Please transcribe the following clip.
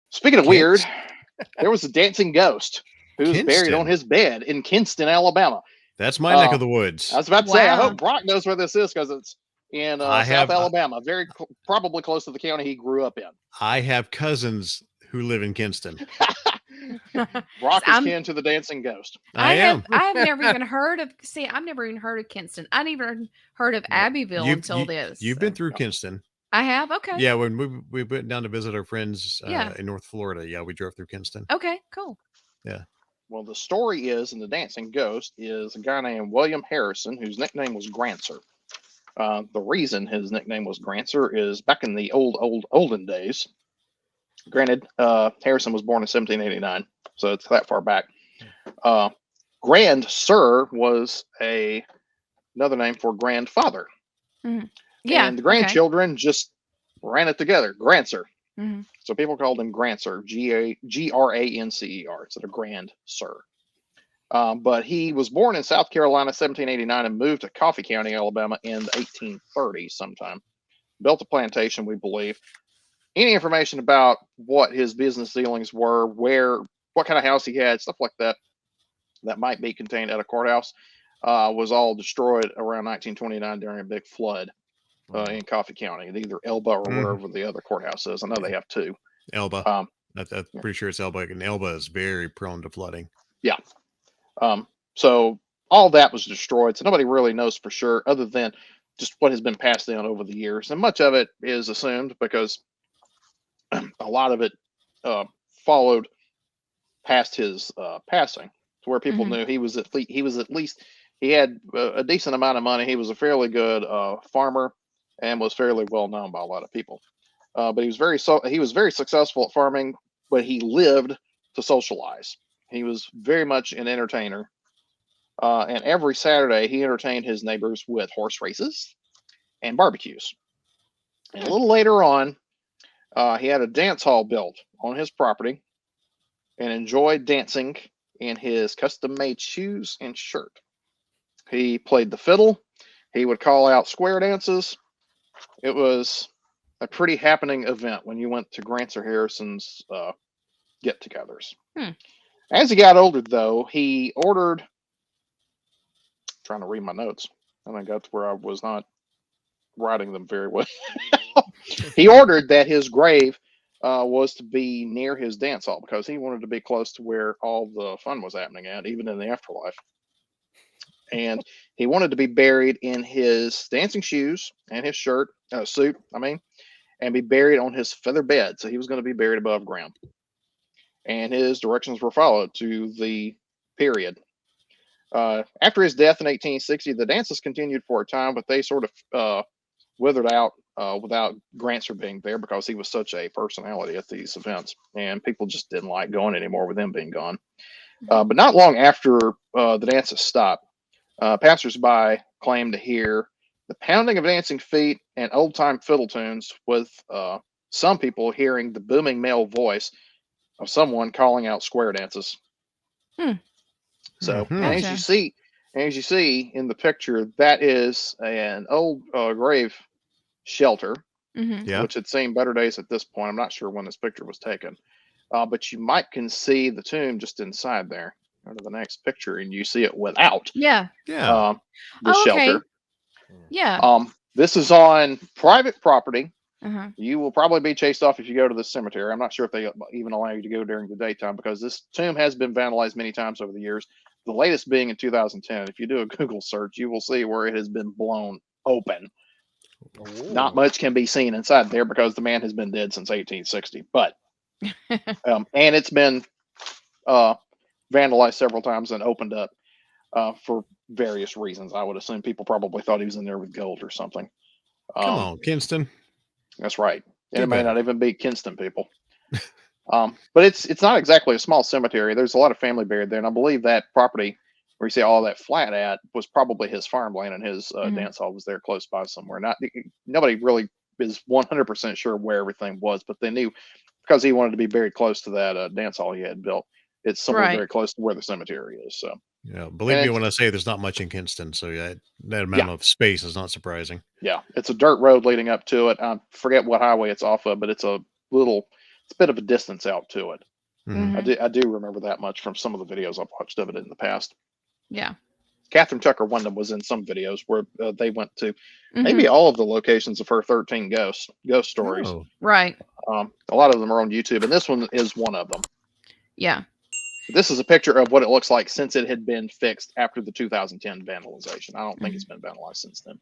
Speaking of weird, Kids? there was a dancing ghost who's buried on Kinston. his bed in Kinston, Alabama. That's my neck Uh, of the I woods. was about to say, I Wow. hope Brock knows where this is because it's in I South have Alabama, probably close to the county he grew up in. I have cousins who live in Kinston. Brock is I'm kin to the dancing ghost. I am. I have never even heard of I've never even heard of Kinston. I never even heard of Well, Abbeville until this. You've been through Kinston. I have? Okay. Yeah, when we went down to visit our friends Yeah. in North Florida. Yeah, we drove through Kinston. Okay, cool. Yeah. Well, the story is, in the dancing ghost, is a guy named William Harrison, whose nickname was Grancer. The reason his nickname was Grancer is back in the olden days. Granted, Harrison was born in 1789, so it's that far back. Grand Sir was another name for grandfather. Mhm. Yeah. And the grandchildren just ran it together, Grancer. Mm-hmm. So people called him Grancer, Grancer, instead of Grand Sir. But he was born in South Carolina, 1789, and moved to Coffee County, Alabama in the 1830s sometime. Built a plantation, we believe. Any information about what his business dealings were, what kind of house he had, stuff like that, that might be contained at a courthouse, was all destroyed around 1929 during a big flood in Coffee County, either Elba or wherever the other courthouse is. I know they have two. Elba. I'm pretty sure it's Elba, and Elba is very prone to flooding. Yeah. So all that was destroyed. So nobody really knows for sure, other than just what has been passed down over the years. And much of it is assumed because a lot of it followed past his passing, to where people knew he was at least he had a decent amount of money. He was a fairly good farmer and was fairly well known by a lot of people. But he was very successful at farming, but he lived to socialize. He was very much an entertainer. And every Saturday, he entertained his neighbors with horse races and barbecues. And a little later on, he had a dance hall built on his property and enjoyed dancing in his custom-made shoes and shirt. He played the fiddle. He would call out square dances. It was a pretty happening event when you went to Grancer Harrison's get-togethers. As he got older, though, he ordered... trying to read my notes, and I got to where I was not writing them very well. He ordered that his grave was to be near his dance hall because he wanted to be close to where all the fun was happening at, even in the afterlife. And he wanted to be buried in his dancing shoes and his suit, and be buried on his feather bed. So he was going to be buried above ground. And his directions were followed to the period. After his death in 1860, the dances continued for a time, but they sort of withered out without Grancer being there because he was such a personality at these events, and people just didn't like going anymore with him being gone. But not long after the dances stopped, passersby claimed to hear the pounding of dancing feet and old-time fiddle tunes, with some people hearing the booming male voice of someone calling out square dances. So, and as you see in the picture, that is an old grave shelter, which had seen better days at this point. I'm not sure when this picture was taken, but you can see the tomb just inside there. Go to the next picture, and you see it without. The shelter. This is on private property. You will probably be chased off if you go to the cemetery. I'm not sure if they even allow you to go during the daytime because this tomb has been vandalized many times over the years. The latest being in 2010. If you do a Google search, you will see where it has been blown open. Not much can be seen inside there because the man has been dead since 1860. But and it's been vandalized several times and opened up for various reasons. I would assume people probably thought he was in there with gold or something. Come on, Kinston. That's right. And it may not even be Kinston people. But it's not exactly a small cemetery. There's a lot of family buried there, and I believe that property where you see all that flat at was probably his farmland, and his dance hall was there close by somewhere. Nobody really is 100% sure where everything was, but they knew because he wanted to be very close to that dance hall he had built. It's somewhere very close to where the cemetery is. So Yeah, believe me it's- when I say there's not much in Kinston, so yeah, that amount Yeah. of space is not surprising. Yeah, it's a dirt road leading up to it. I forget what highway it's off of, but it's a bit of a distance out to it. Mhm. I do remember that much from some of the videos I've watched of it in the past. Yeah. Catherine Tucker Wyndham was in some videos where they went to Mhm. maybe all of the locations of her 13 ghost stories. Oh, Right. A lot of them are on YouTube, and this one is one of them. Yeah. This is a picture of what it looks like since it had been fixed after the 2010 vandalization. I don't think it's been vandalized since then.